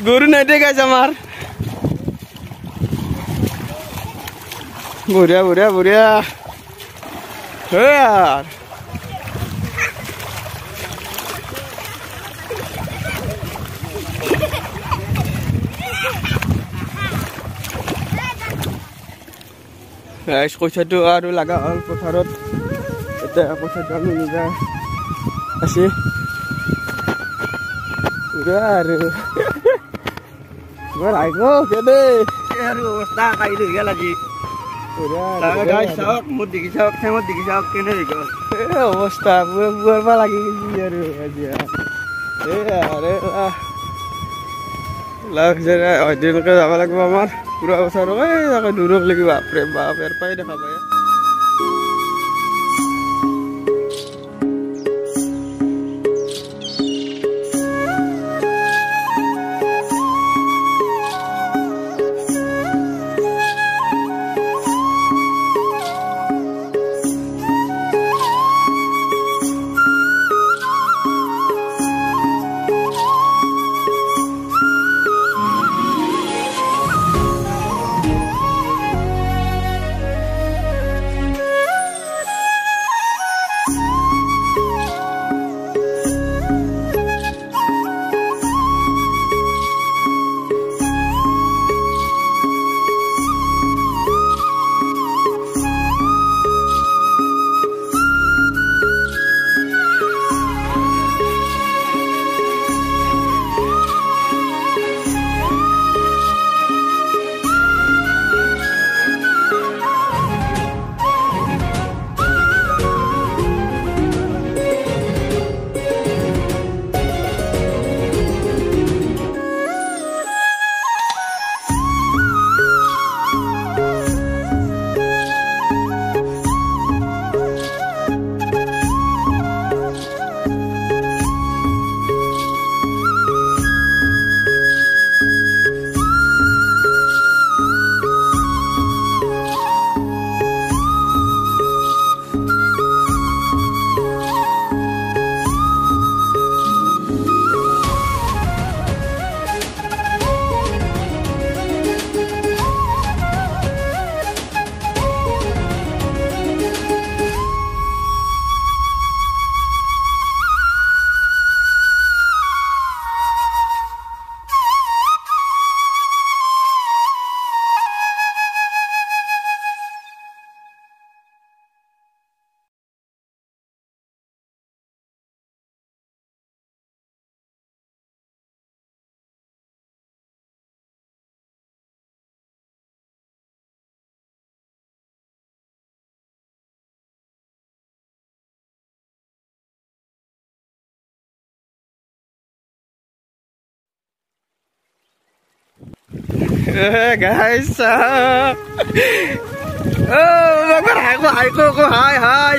গৰু নাই দে গাছ আমাৰ বঢ়িয়া বঢ়িয়া বঢ়িয়া আৰ কইচাটো আৰু লাগা হ'ল পথাৰত এতিয়া কইচাটো আমি নিজা আছে আৰু বৰ আইগো কেদে আৰু অৱস্থা কাই লৈ গেল আজি গাই চাওক মোৰ দেখি চাওক ঠেঙত দেখি চাওক কেনে হৈ গ'ল অৱস্থা বুঢ়াৰ পৰা লাগি গৈছে আৰু আজি আৰে লাভ যেনে অধ্যয়নকে যাব লাগিব আমাৰ পুৰা বছৰ দূৰক লাগিব বাপৰে বাপ ইয়াৰ পৰাই দেখা পায় guys hai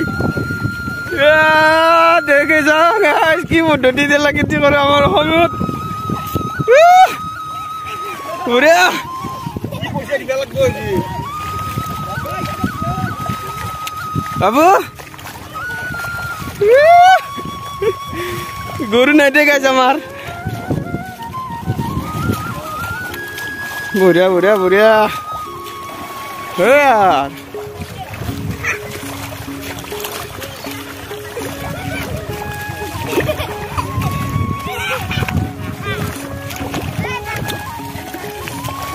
দেখে যাও guys কি পদ্ধতিতে লাগিতে করে আমার হলুদ পুরা বাবু গরু নাই দে গাছ আমার বঢ়িয়া বঢ়িয়া বঢ়িয়া আর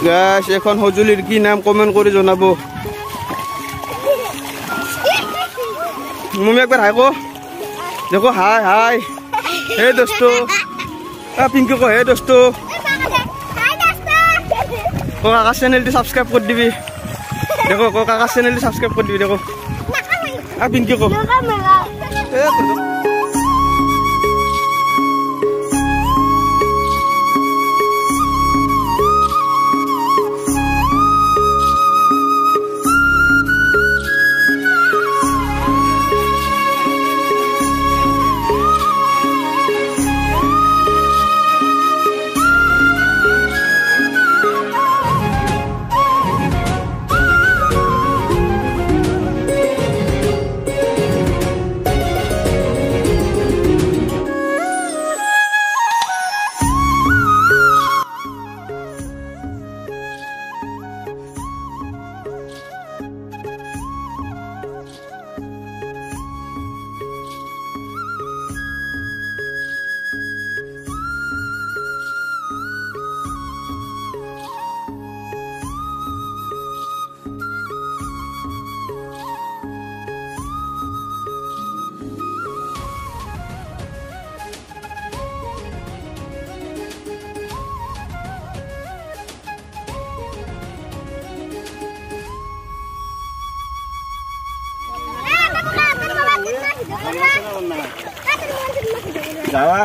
গাইস এখন হজুলির কি নাম কমেন্ট করে জানাবো মমি একবার হাই কো দেখো হাই হাই হে দোস্ত পিঙ্কি কো হে দোস্ত কাকা চ্যানেলটি সাবস্ক্রাইব করে দিবি দেখো কাকা চ্যানেলটি সাবস্ক্রাইব করে দিবি দেখো পিঙ্কি কো যাবা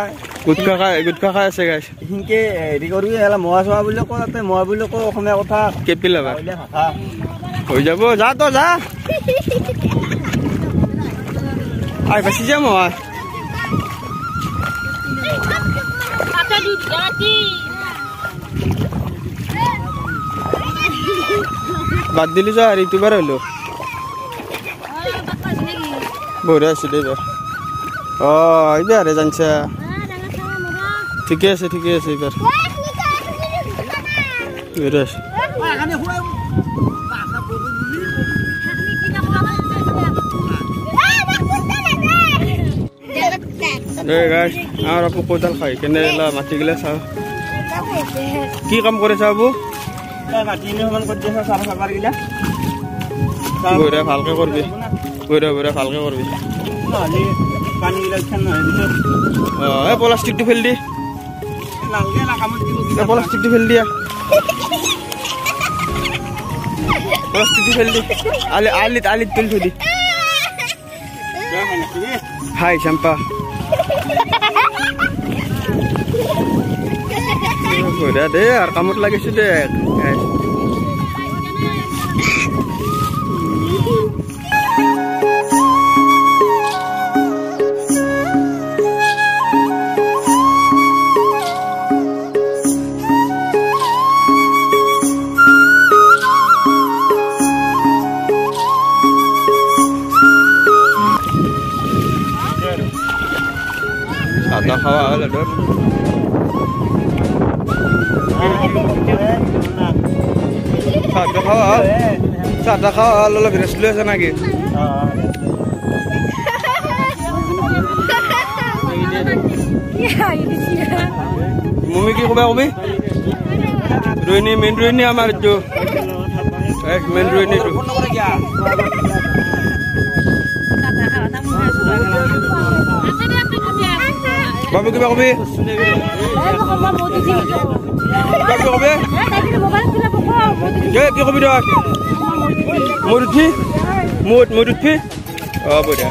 গুটখা খাই আছে গাইছ হিংকে হেৰি কৰি এলা মোৱা চোৱা বুলি কওঁ তাতে মোৱা বুলি কওঁ অসমীয়া কথা কেপি লাবা ভাষা হৈ যাব যা তো যা আই বেছি যাম মই বাদ দিলি যা আৰু ইউটিউবাৰ হলো বঢ়িয়া আছে দে এইবাৰ এইবাৰ জানছা ঠিকে আছে এইবাৰ বঢ়িয়া আছে গাইছ আমাৰ আপু কোদাল খাই কেনে মাটি গিলা চাওঁ কি কাম কৰিছা আপু মাটি সমান কৰি দিছা চাফা চাফাৰ গিলা বঢ়িয়া ভালকে কৰবি বঢ়িয়া ভালকে কৰবি নহ'লে পানী গিলা উঠান নহয় এই প্লাষ্টিকটো ফেল দি নালগে না কামত দিব প্লাষ্টিকটো ফেল দিয়া প্লাষ্টিকটো ফেল দি আলিত তুলি থৈ দি হাই চাম্পা বঢ়িয়া দে আৰু কামত লাগিছো দে চাহ খাওয়া হল তোর চাহ খাওয়া হল অলপ রেস্ট লৈ আছে নাকি মমি কি কবা কবি রোহিণী মেইন রোহিণী আমার মেইন রোহিণীটো বাবু কিবা কবি কি কবি দক মোৰ উঠি বঢ়িয়া